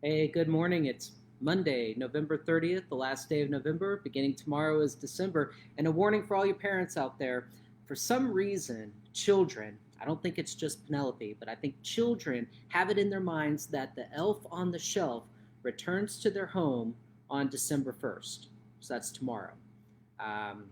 Hey, good morning. It's Monday, November 30th, the last day of November. Beginning tomorrow is December. And a warning for all you parents out there. For some reason, children, I don't think it's just Penelope, but I think children have it in their minds that the elf on the shelf returns to their home on December 1st. So that's tomorrow. Um,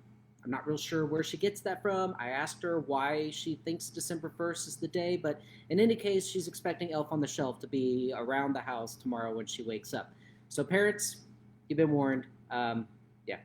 I'm not real sure where she gets that from. I asked her why she thinks December 1st is the day, but in any case, she's expecting Elf on the Shelf to be around the house tomorrow when she wakes up. So, parents, you've been warned. Yeah,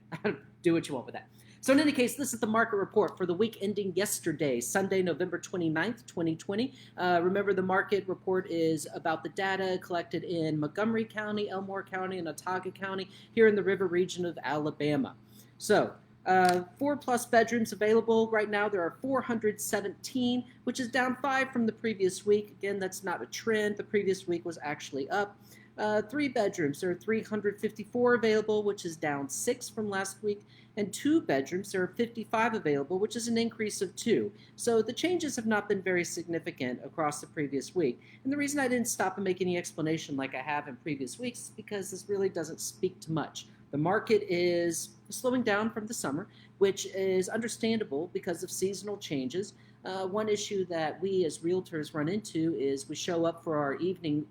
do what you want with that. So, in any case, this is the market report for the week ending yesterday, Sunday, November 29th, 2020. Remember, the market report is about the data collected in Montgomery County, Elmore County, and Otago County here in the river region of Alabama. So, 4+ bedrooms available right now. There are 417, which is down 5 from the previous week. Again, that's not a trend. The previous week was actually up. 3 bedrooms, there are 354 available, which is down 6 from last week. And 2 bedrooms, there are 55 available, which is an increase of 2. So the changes have not been very significant across the previous week. And the reason I didn't stop and make any explanation like I have in previous weeks is because this really doesn't speak to much. The market is slowing down from the summer, which is understandable because of seasonal changes. One issue that we as realtors run into is we show up for our evening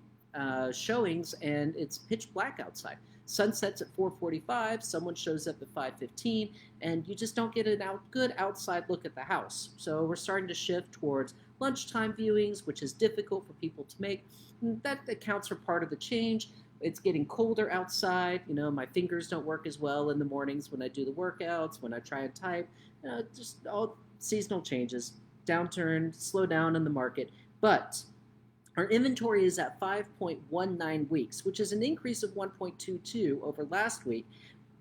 showings and it's pitch black outside. Sunsets at 4:45, someone shows up at 5:15, and you just don't get a good outside look at the house. So we're starting to shift towards lunchtime viewings, which is difficult for people to make. And that accounts for part of the change. It's getting colder outside. My fingers don't work as well in the mornings when I do the workouts, when I try and type. Just all seasonal changes, downturn, slow down in the market. But our inventory is at 5.19 weeks, which is an increase of 1.22 over last week,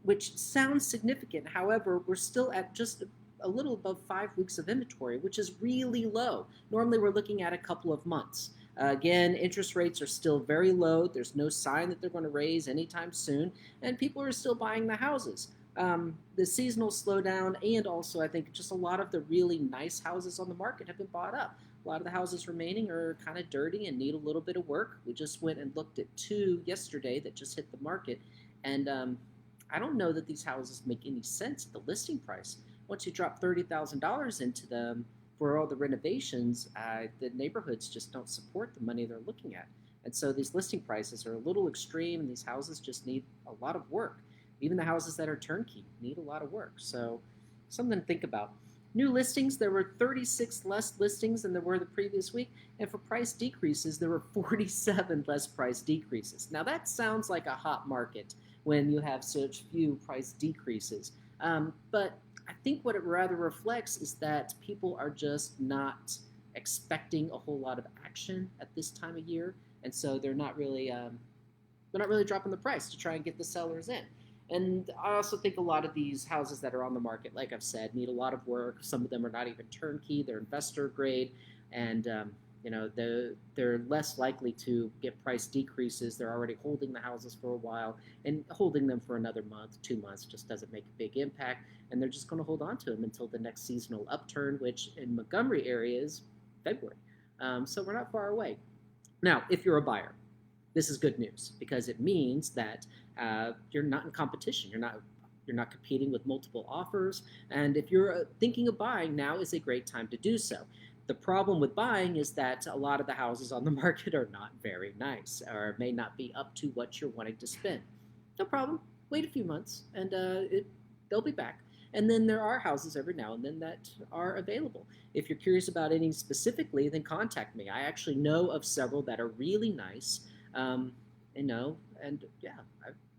which sounds significant. However, we're still at just a little above 5 weeks of inventory, which is really low. Normally, we're looking at a couple of months. Again, interest rates are still very low. There's no sign that they're going to raise anytime soon, and people are still buying the houses. The seasonal slowdown, and also I think just a lot of the really nice houses on the market have been bought up. A lot of the houses remaining are kind of dirty and need a little bit of work. We just went and looked at 2 yesterday that just hit the market, and I don't know that these houses make any sense at the listing price. Once you drop $30,000 into them for all the renovations, the neighborhoods just don't support the money they're looking at. And so these listing prices are a little extreme, and these houses just need a lot of work. Even the houses that are turnkey need a lot of work. So something to think about. New listings, there were 36 less listings than there were the previous week. And for price decreases, there were 47 less price decreases. Now that sounds like a hot market when you have such few price decreases. But I think what it rather reflects is that people are just not expecting a whole lot of action at this time of year, and so they're not really dropping the price to try and get the sellers in. And I also think a lot of these houses that are on the market, like I've said, need a lot of work. Some of them are not even turnkey; they're investor grade, and they're less likely to get price decreases. They're already holding the houses for a while, and holding them for another month, 2 months just doesn't make a big impact. And they're just going to hold on to them until the next seasonal upturn, which in Montgomery area is February. So we're not far away. Now, if you're a buyer, this is good news because it means that you're not in competition. You're not competing with multiple offers. And if you're thinking of buying, now is a great time to do so. The problem with buying is that a lot of the houses on the market are not very nice or may not be up to what you're wanting to spend. No problem. Wait a few months and they'll be back. And then there are houses every now and then that are available. If you're curious about any specifically, then contact me. I actually know of several that are really nice. Um, and yeah,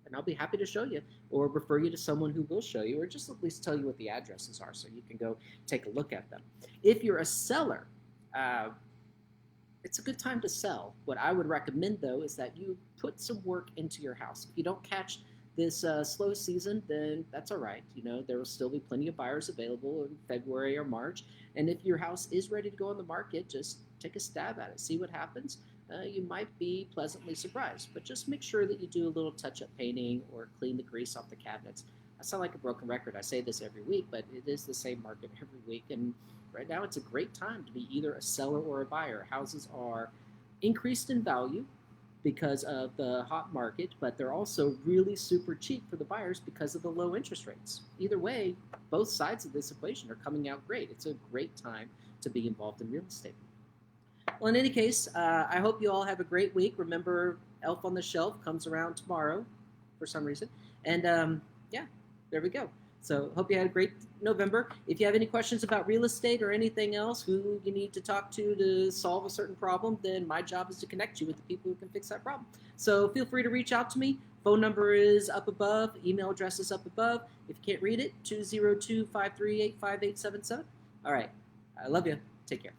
and I'll be happy to show you or refer you to someone who will show you or just at least tell you what the addresses are so you can go take a look at them. If you're a seller, uh, it's a good time to sell. What I would recommend though is that you put some work into your house. If you don't catch this slow season, then that's all right. There will still be plenty of buyers available in February or March. And if your house is ready to go on the market, just take a stab at it, see what happens. You might be pleasantly surprised, but just make sure that you do a little touch-up painting or clean the grease off the cabinets. I sound like a broken record. I say this every week, but it is the same market every week. And right now, it's a great time to be either a seller or a buyer. Houses are increased in value because of the hot market, but they're also really super cheap for the buyers because of the low interest rates. Either way, both sides of this equation are coming out great. It's a great time to be involved in real estate. Well, in any case, I hope you all have a great week. Remember, Elf on the Shelf comes around tomorrow for some reason. And yeah, there we go. So hope you had a great November. If you have any questions about real estate or anything else, who you need to talk to solve a certain problem, then my job is to connect you with the people who can fix that problem. So feel free to reach out to me. Phone number is up above. Email address is up above. If you can't read it, 202-538-5877. All right. I love you. Take care.